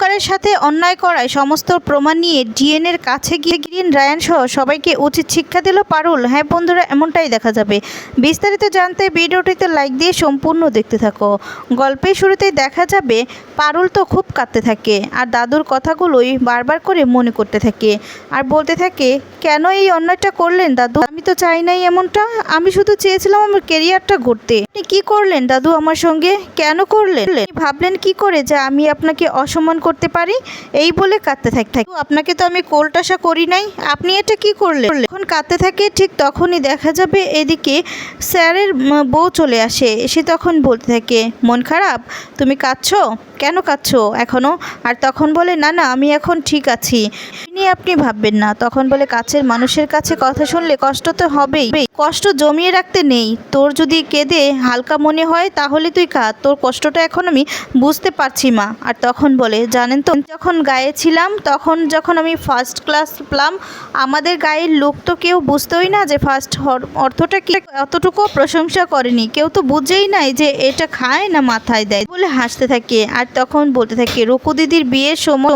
ওঙ্কারের সাথে অন্যায় করায় সমস্ত প্রমাণ নিয়ে ডিএনএর কাছে গিয়ে রায়ান সহ সবাইকে উচিত শিক্ষা দিল পারুল। হ্যাঁ বন্ধুরা, এমনটাই দেখা যাবে। বিস্তারিত জানতে ভিডিওটিতে লাইক দিয়ে সম্পূর্ণ দেখতে থাকো। গল্পের শুরুতেই দেখা যাবে পারুল তো খুব কাঁদতে থাকে আর দাদুর কথাগুলোই বারবার করে মনে করতে থাকে আর বলতে থাকে, কেন এই অন্যায়টা করলেন দাদু? আমি তো চাই নাই এমনটা, আমি শুধু চেয়েছিলাম আমার কেরিয়ারটা গড়তে। আপনি কি করলেন দাদু আমার সঙ্গে? কেন করলেন? ভাবলেন কি করে যে আমি আপনাকে অসম্মান করতে পারি? এই বলে কাঁদতে থাকে। আপনাকে তো আমি কোলটাসা করি নাই, আপনি এটা কি করলেন? যখন কাঁদতে থাকে ঠিক তখনই দেখা যাবে এদিকে স্যারের বউ চলে আসে। সে তখন বলতে থাকে, মন খারাপ? তুমি কাঁদছো? কেন কাঁদছো এখনও? আর তখন বলে, না না আমি এখন ঠিক আছি, আপনি ভাববেন না। তখন বলে, কাছের মানুষের কাছে কথা শুনলে কষ্ট তো হবেই, কষ্ট জমিয়ে রাখতে নেই। তোর যদি কেঁদে হালকা মনে হয় তাহলে তুই কাঁদ, তোর কষ্টটা এখন আমি বুঝতে পারছি মা। আর তখন বলে, জানেন তো যখন গায়ে ছিলাম তখন যখন আমি ফার্স্ট ক্লাস পেলাম, আমাদের গায়ের লোক তো কেউ বুঝতেই না যে ফার্স্ট অর্থটা কি, অতটুকু প্রশংসা করেনি, কেউ তো বুঝেই নাই যে এটা খায় না মাথায় দেয় বলে হাসতে থাকে। আর তখন বলতে থাকে, রুকু দিদির বিয়ের সময়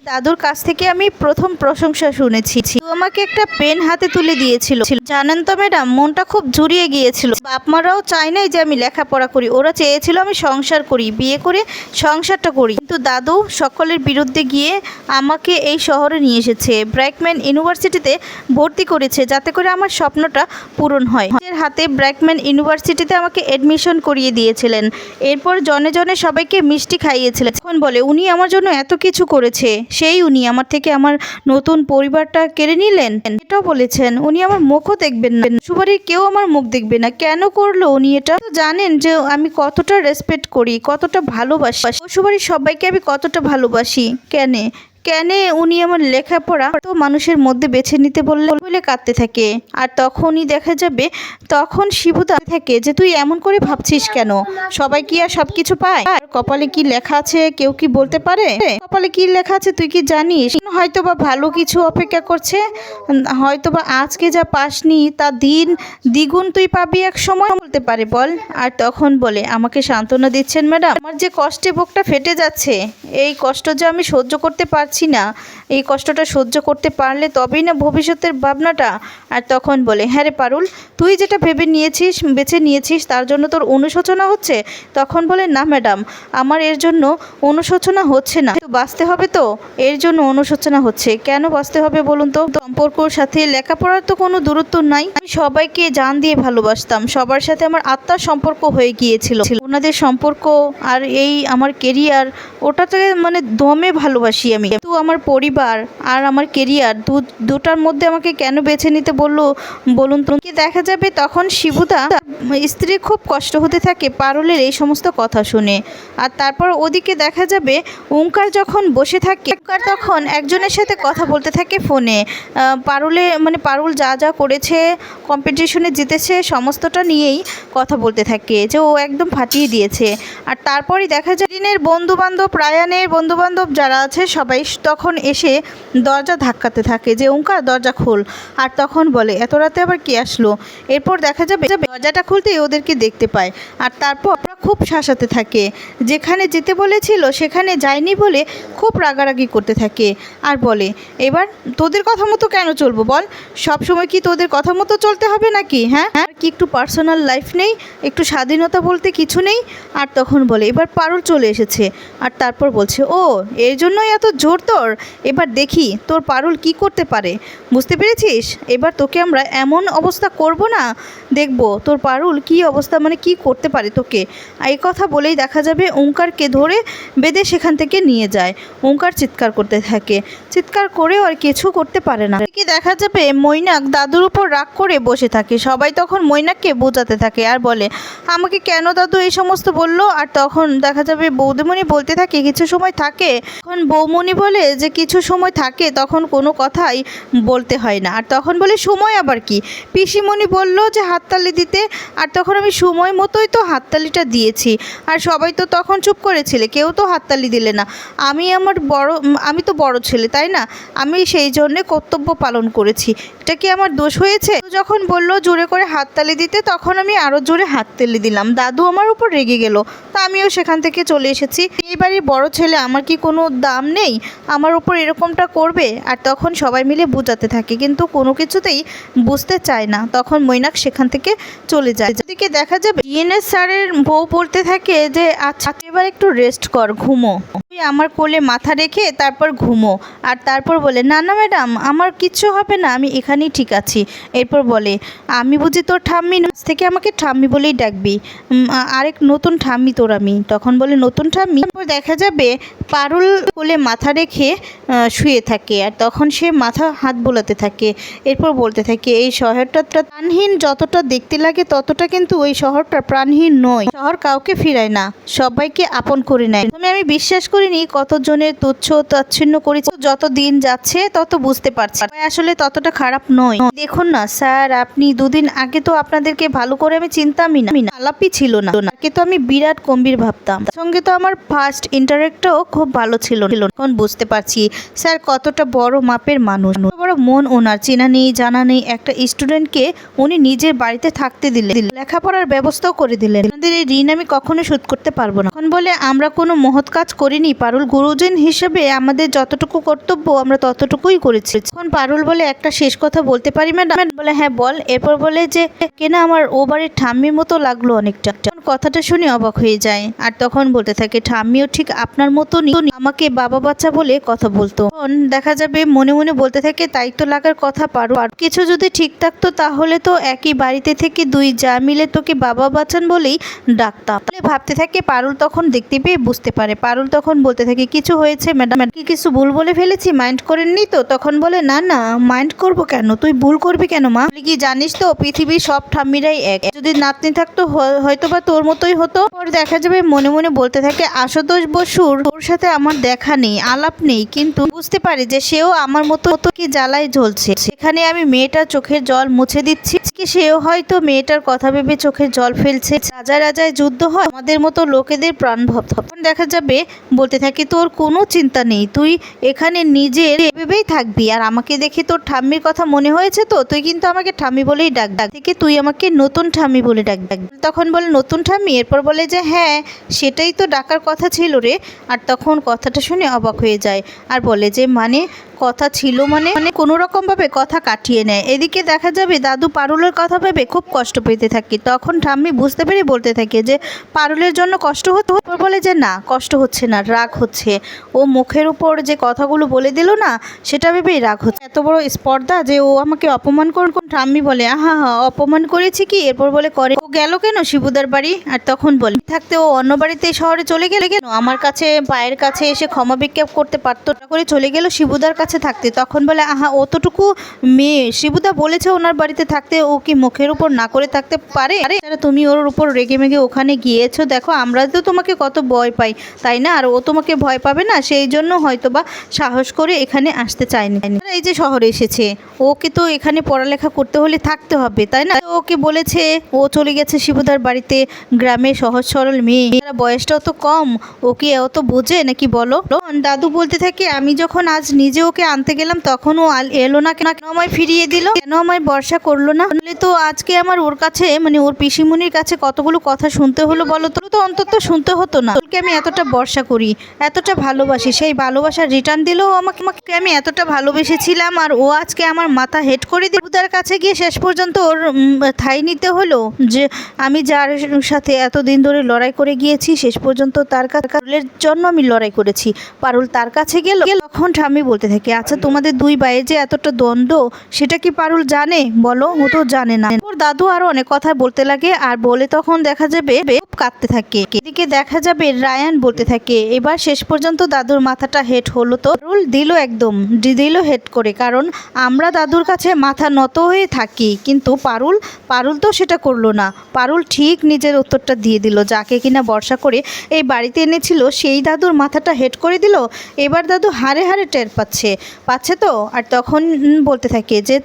দাদুর কাছ থেকে আমি প্রথম প্রশংসা শুনেছি। আমাকে একটা পেন হাতে তুলে দিয়েছিল, জানেন তো ম্যাডাম, মনটা খুব জুড়িয়ে গিয়েছিল। বাপ মারাও চায় নাই যে আমি লেখাপড়া করি, ওরা চেয়েছিল আমি সংসার করি, বিয়ে করে সংসারটা করি। কিন্তু দাদু সকলের বিরুদ্ধে গিয়ে আমাকে এই শহরে নিয়ে এসেছে, ব্র্যাকম্যান ইউনিভার্সিটিতে ভর্তি করেছে যাতে করে আমার স্বপ্নটা পূরণ হয়। নিজের হাতে ব্র্যাকম্যান ইউনিভার্সিটিতে আমাকে অ্যাডমিশন করিয়ে দিয়েছিলেন, এরপর জনে জনে সবাইকে মিষ্টি খাইয়েছিলেন। এখন বলে, উনি আমার জন্য এত কিছু করেছে, সেই উনি আমার থেকে আমার নতুন পরিবারটা কেড়ে নিলেন। এটাও বলেছেন উনি আমার মুখও দেখবেন না, শ্বশুরবাড়ির কেউ আমার মুখ দেখবে না। কেন করলো উনি এটা? তো জানেন যে আমি কতটা রেসপেক্ট করি, কতটা ভালোবাসি, শ্বশুরবাড়ির সবাইকে আমি কতটা ভালোবাসি। কেন উনি আমার লেখাপড়া তো মানুষের মধ্যে বেছে নিতে বলে কাঁদতে থাকে। আর তখনই দেখা যাবে তখন শিবুদা থাকে যে, তুই এমন করে ভাবছিস কেন? সবাই কি আর সব কিছু পায়? কপালে কি লেখা আছে কেউ কি বলতে পারে? কপালে কি লেখা আছে তুই কি জানিস? হয়তোবা ভালো কিছু অপেক্ষা করছে, হয়তোবা আজকে যা পাসনি তা দ্বিগুণ তুই পাবি এক সময়, বলতে পারে বল। আর তখন বলে, আমাকে সান্ত্বনা দিচ্ছেন ম্যাডাম? আমার যে কষ্টে বুকটা ফেটে যাচ্ছে, এই কষ্ট যে আমি সহ্য করতে পারছি না, এই কষ্টটা সহ্য করতে পারলে তবেই না ভবিষ্যতের ভাবনাটা। আর তখন বলে, হ্যাঁ রে পারুল, তুই যেটা বেছে নিয়েছিস তার জন্য তোর অনুশোচনা হচ্ছে? তখন বলে, না ম্যাডাম, আমার এর জন্য অনুশোচনা হচ্ছে না, বাঁচতে হবে তো এর জন্য অনুশোচনা হচ্ছে। কেন বাঁচতে হবে বলুন তো? সম্পর্কর সাথে লেখাপড়ার তো কোনো দূরত্ব নাই, আমি সবাইকে জান দিয়ে ভালোবাসতাম, সবার সাথে আমার আত্মার সম্পর্ক হয়ে গিয়েছিল, ওনাদের সম্পর্ক আর এই আমার কেরিয়ার, ওটাতে মানে দমে ভালোবাসি আমি। তো আমার পরিবার আর আমার কেরিয়ার দুটার মধ্যে আমাকে কেন বেছে নিতে বলুন তো? দেখা যাবে তখন শিবুদা স্ত্রী খুব কষ্ট হতে থাকে পারুলের এই সমস্ত কথা শুনে। আর তারপর ওদিকে দেখা যাবে ওঙ্কার যখন বসে থাকে, ওঙ্কার তখন একজনের সাথে কথা বলতে থাকে ফোনে। পারুল যা যা করেছে, কম্পিটিশনে জিতেছে, সমস্তটা নিয়েই কথা বলতে থাকে যে ও একদম ফাটিয়ে দিয়েছে। আর তারপরই দেখা যায় দিনের বন্ধুবান্ধব, রায়ানের বন্ধুবান্ধব যারা আছে সবাই তখন এসে দরজা ধাক্কাতে থাকে যে, ওঙ্কার দরজা খোল। আর তখন বলে, এত রাতে আবার কে আসলো? এরপর দেখা যাবে দরজাটা খুলতেই ওদেরকে দেখতে পায়। আর তারপর খুব শাসাতে থাকে, যেখানে যেতে বলেছিল সেখানে যায়নি বলে খুব রাগারাগি করতে থাকে। আর বলে, এবার তোদের কথা মতো কেন চলবো বল? সব সময় কি তোদের কথা মতো চলতে হবে নাকি? হ্যাঁ, কি একটু পার্সোনাল লাইফ নেই, একটু স্বাধীনতা বলতে কিছু নেই? আর তখন বলে, এবার পারুল চলে এসেছে। আর তারপর বলছে, ও এর জন্যই এত জোর তোর? এবার দেখি তোর পারুল কি করতে পারে, বুঝতে পেরেছিস? এবার তোকে আমরা এমন অবস্থা করব না, দেখব তোর পারুল কি অবস্থা, মানে কি করতে পারে তোকে। এই কথা বলেই দেখা যাবে ওঙ্কারকে ধরে বেঁধে সেখান থেকে নিয়ে যায়। ওঙ্কার চিৎকার করতে থাকে, চিৎকার করেও আর কিছু করতে পারে না। কি দেখা যাবে মৈনাক দাদুর উপর রাগ করে বসে থাকে। সবাই তখন মৈনাককে বোঝাতে থাকে আর বলে, আমাকে কেন দাদু এই সমস্ত বললো? আর তখন দেখা যাবে বৌদিমণি বলতে থাকে, কিছু সময় থাকে। তখন বৌমণি বলে যে কিছু সময় থাকে তখন কোনো কথাই বলতে হয় না। আর তখন বলে, সময় আবার কি? পিসিমণি বলল যে হাততালি দিতে, আর তখন আমি সময় মতোই তো হাততালিটা দিই। দিয়েছি। আর সবাই তো তখন চুপ করেছিলে, কেউ তো হাততালি দিলে না। আমি তো বড় ছেলে, তাই না? আমি সেই জন্যে কর্তব্য পালন করেছি। এটা কি আমার দোষ হয়েছে? যখন বললো জোরে করে হাততালি দিতে, তখন আমি আরও জোরে হাততালি দিলাম। দাদু আমার উপর রেগে গেল, তা আমিও সেখান থেকে চলে এসেছি। এই বাড়ির বড় ছেলে, আমার কি কোনো দাম নেই? আমার উপর এরকমটা করবে? আর তখন সবাই মিলে বোঝাতে থাকে, কিন্তু কোনো কিছুতেই বুঝতে চায় না। তখন মৈনাক সেখান থেকে চলে যায়। এদিকে দেখা যাবে ডিএনএস স্যারের বউ বলতে থাকে যে আচ্ছা এবার একটু রেস্ট কর, ঘুমো, তুই আমার কোলে মাথা রেখে তারপর ঘুমো। আর তারপর বলে না না ম্যাডাম, আমার কিচ্ছু হবে না, আমি এখানেই ঠিক আছি। এরপর বলে আমি বুঝি তোর ঠাম্মি? আজ থেকে আমাকে ঠাম্মি বলেই ডাকবি, আরেক নতুন ঠাম্মি তোর আমি। তখন বলে নতুন ঠাম্মি? তারপর দেখা যাবে পারুল কোলে মাথা রেখে শুয়ে থাকে, আর তখন সে মাথা হাত বোলাতে থাকে। এরপর বলতে থাকে এই শহরটা প্রাণহীন যতটা দেখতে লাগে, ততটা কিন্তু ওই শহরটা প্রাণহীন নয়। শহর কাউকে ফিরায় না, সবাইকে আপন করে নেয়। আমি বিশ্বাস করিনি, কতজনের তুচ্ছ তাচ্ছিন্ন করেছি। যত দিন যাচ্ছে তত বুঝতে পারছি আসলে ততটা খারাপ নয়। দেখুন না স্যার, আপনি দুদিন আগে তো আপনাদেরকে ভালো করে আমি চিনতামই না, আলাপই ছিল না। তাকে তো আমি বিরাট গম্ভীর ভাবতাম, তার সঙ্গে তো আমার ফার্স্ট ইন্টারেক্টও খুব ভালো ছিল। এখন বুঝতে পারছি স্যার কতটা বড় মাপের মানুষ, বড় মন ওনার। চেনা নেই জানা নেই একটা স্টুডেন্টকে উনি নিজের বাড়িতে থাকতে দিলেন, লেখাপড়ার ব্যবস্থাও করে দিলেন। আমাদের এই ঋণ আমি কখনো শোধ করতে পারবো না। এখন বলে আমরা কোনো মহৎ কাজ করিনি পারুল, গুরুজন হিসেবে আমাদের যতটুকু কর্তব্য আমরা ততটুকুই করেছি। এখন পারুল বলে একটা শেষ কথা বলতে পারি ম্যাডাম? বলে হ্যাঁ বল। এরপর বলে যে কেনা আমার ও বাড়ির ঠাম্মির মতো লাগলো অনেকটা। কথাটা শুনে অবাক হয়ে যায়, আর তখন বলতে থাকে ঠাম্মিও ঠিক আপনার মতনই আমাকে বাবা বাচ্চা বলে কথা বলতো। তখন দেখা যাবে মনে মনে বলতে থাকে তাই তো লাগার কথা পারো, আর কিছু যদি ঠিক থাকতো তাহলে তো একই বাড়িতে থেকে দুই যা মিলে তোকে বাবা বাচ্চান বলেই ডাকতাম। ভাবতে থাকে পারুল তখন দেখতে পেয়ে বুঝতে পারে। পারুল তখন বলতে থাকে কিছু হয়েছে ম্যাডাম? কি কিছু ভুল বলে ফেলেছি? মাইন্ড করেননি তো? তখন বলে না না, মাইন্ড করবো কেন, তুই ভুল করবি কেন মা? কি জানিস তো পৃথিবীর সব ঠাম্মিরাই এক, যদি নাতনি থাকতো হয়তো বা তোর মতোই হতো। ওর দেখা যাবে মনে মনে বলতে থাকে আশুতোষ বসুর ওর সাথে আমার দেখা নেই, আলাপ নেই, কিন্তু বুঝতে পারি যে সেও আমার মতো কি জ্বালায় জ্বলছে। সেখানে আমি মেয়েটার চোখের জল মুছে দিচ্ছি, সেও হয়তো মেয়েটার কথা ভেবে চোখের জল ফেলছে। রাজায় রাজায় যুদ্ধ হয়, আমাদের মতো লোকেদের প্রাণ তখন দেখা যাবে বলতে থাকে তোর কোনো চিন্তা নেই, তুই এখানে নিজের ভেবেই থাকবি। আর আমাকে দেখে তোর ঠাম্মির কথা মনে হয়েছে তো, তুই কিন্তু আমাকে ঠাম্মি বলেই ডাক থেকে তুই আমাকে নতুন ঠাম্মি বলে ডাক। তখন বলে নতুন ঠাম্মি? এরপর বলে যে হ্যাঁ সেটাই তো ডাকার কথা ছিল রে। আর তখন কথাটা শুনে অবাক হয়ে যায়, আর বলে যে মানে কথা ছিল মানে কোনো রকম ভাবে কথা কাটিয়ে নেয়। এদিকে দেখা যাবে দাদু পারুলের কথা ভেবে খুব কষ্ট পেতে থাকে। তখন ঠাম্মি বুঝতে পেরে বলতে থাকে যে পারুলের জন্য কষ্ট হতো? বলে যে না কষ্ট হচ্ছে না, রাগ হচ্ছে। ও মুখের উপর যে কথাগুলো বলে দিল না, সেটা ভেবেই রাগ হচ্ছে। এত বড় স্পর্ধা যে ও আমাকে অপমান করল। ঠাম্মি বলে আহা হা অপমান করেছি কি? এরপর বলে করে ও গেল কেন শিবুদার বাড়ি? আর তখন বলে থাকতে ও অন্য বাড়িতে শহরে চলে গেলে কেন? আমার কাছে পায়ের কাছে এসে ক্ষমা বিক্ষেপ করতে পারতো, করে চলে গেল শিবুদার কাছে থাকতে। তখন বলে আহা অতটুকু মেয়ে, শিবুদা বলেছে ওনার বাড়িতে থাকতে, ও কি মুখের উপর না করে থাকতে পারে? আরে তুমি ওর উপর রেগে মেগে ওখানে গিয়েছো, দেখো আমরা তো তোমাকে কত ভয় পাই তাই না? আর ও তোমাকে ভয় পাবে না, সেই জন্য হয়তো বা সাহস করে এখানে আসতে চায়নি। এই যে শহরে এসেছে, ওকে তো এখানে পড়ালেখা করতে হলে থাকতে হবে তাই না? ওকে বলেছে ও চলে গেছে শিবুদার বাড়িতে, গ্রামে সহজ সরল মেয়ে, বয়সটাও তো কম, ওকে অত বোঝে নাকি বলো? দাদু বলতে থাকে আমি যখন আজ নিজে ওকে আনতে গেলাম তখন ও এলো না, কেন আমায় ফিরিয়ে দিল, কেন আমায় ভরসা করলো না? তো আজকে আমার ওর কাছে মানে ওর পিসিমণির কাছে কতগুলো কথা শুনতে হলো বলো তো অন্তত শুনতে হতো না? ওকে আমি এতটা ভরসা করি, এতটা ভালোবাসি, সেই ভালোবাসার রিটার্ন দিলেও আমাকে আমি এতটা ভালোবেসেছিলাম, আর ও আজকে আমার মাথা হেড করে দিয়ে তার কাছে গিয়ে শেষ পর্যন্ত ওর ঠাই নিতে হলো। যে আমি যার সাথে এতদিন ধরে লড়াই করে গিয়েছি, শেষ পর্যন্ত তার কাছের জন্য আমি লড়াই করেছি, পারুল তার কাছে গেল। তখন ঠাম্মি বলতে থাকে আচ্ছা তোমাদের দুই ভাইয়ের যে এতটা দ্বন্দ্ব, সেটা কি পারুল জানে বলো? ও তো জানে না। ওর দাদু আরো অনেক কথা বলতে লাগে, আর বলে তখন দেখা যাবে খুব কাঁদতে থাকে। এদিকে দেখা যাবে রায়ান বলতে থাকে এবার শেষ পর্যন্ত দাদুর মাথাটা হেড হলো তো, পারুল দিল একদম দিল হেড করে, কারণ আমরা দাদুর কাছে মাথা নত হয়ে হয়ে থাকি, কিন্তু পারুল তো সেটা করলো না। পারুল ঠিক নিজের উত্তরটা দিয়ে দিল। যাকে কিনা বর্ষা করে এই বাড়িতে এনেছিল সেই দাদুর মাথাটা হেড করে দিল। এবার দাদু হাড়ে হাড়ে টের পাচ্ছে তো। আর তখন বলতে থাকে যে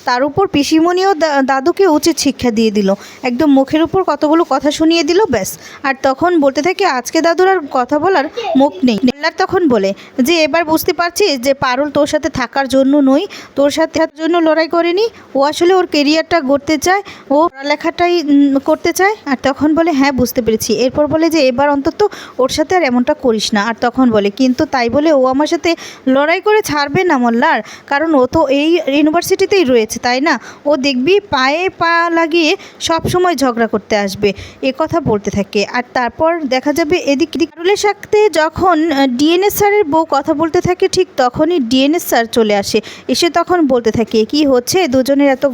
তার উপর পিসিমণিও দাদুকে উচিত শিক্ষা দিয়ে দিল, একদম মুখের উপর কতগুলো কথা শুনিয়ে দিল, ব্যাস। আর তখন বলতে থাকে আজকে দাদুর আর কথা বলার মুখ নেই। মোল্লার তখন বলে যে এবার বুঝতে পারছিস যে পারুল তোর সাথে থাকার জন্য নই, তোর সাথে জন্য লড়াই করেনি। ও আসলে ওর কেরিয়ারটা গড়তে চায়, ও পড়ালেখাটাই করতে চায়। আর তখন বলে হ্যাঁ বুঝতে পেরেছি। এরপর বলে যে এবার অন্তত ওর সাথে আর এমনটা করিস না। আর তখন বলে কিন্তু তাই বলে ও আমার সাথে লড়াই করে ছাড়বে না মোল্লার, কারণ ও তো এই ইউনিভার্সিটিতেই রয়েছে, তাই না? ও দেখবি পায়ে পা লাগিয়ে সব সময় ঝগড়া করতে আসবে, এ কথা বলতে থাকে। আর তারপর দেখা যাবে এদিক পারুলের সাথে যখন ডিএনএস স্যারের বউ কথা বলতে থাকে, ঠিক তখনই ডিএনএস স্যার চলে আসে। এসে তখন বলতে থাকে কি হচ্ছে, দুজনের এত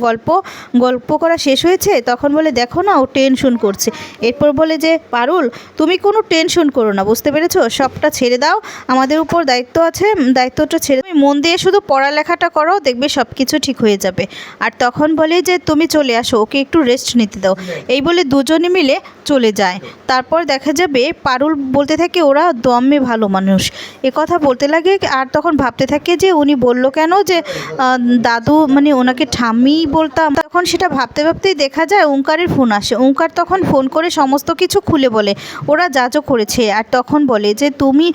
গল্প করা শেষ হয়েছে? তখন বলে দেখো না ও টেনশন করছে। এরপর বলে যে পারুল তুমি কোনো টেনশন করো না, বুঝতে পেরেছো? সবটা ছেড়ে দাও, আমাদের উপর দায়িত্ব আছে, দায়িত্বটা ছেড়ে তুমি মন দিয়ে শুধু পড়ালেখাটা করো, দেখবে সব কিছু ঠিক হয়ে যাবে। আর তখন বলে যে তুমি চলে আসো, ওকে একটু রেস্ট নিতে দাও। এই বলে দুজনে মিলে চলে যায়। তারপর দেখা যাবে পারুল বলতে থাকে ওরা দমে ভালো মানুষ, এ কথা বলতে লাগে। আর তখন ভাবতে থাকে যে উনি বললো কেন যে দাদু মানে ওনাকে ঠাম্মি বলতাম। তখন সেটা ভাবতেই দেখা যায় ওঙ্কারের ফোন আসে। ওঙ্কার তখন ফোন করে সমস্ত কিছু খুলে বলে ওরা যা করেছে। আর তখন বলে যে তুমি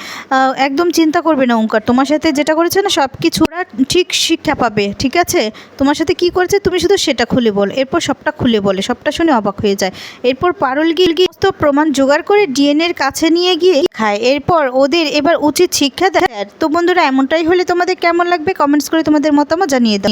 একদম চিন্তা করবে না ওঙ্কার, তোমার সাথে যেটা করেছে না সব কিছু ওরা ঠিক শিক্ষা পাবে, ঠিক আছে? তোমার সাথে কি করেছে তুমি শুধু সেটা খুলে বল। এরপর সবটা খুলে বলে, সবটা শুনে অবাক হয়ে যায়। এরপর পারুল গিয়ে সমস্ত প্রমাণ জোগাড় করে ডিএনএর কাছে নিয়ে গিয়ে খায়। এরপর ওদের এবার উচিত শিক্ষা দেয়। তো বন্ধুরা এমনটাই হলে তোমাদের কেমন লাগবে কমেন্টস করে তোমাদের মতামত জানিয়ে দাও।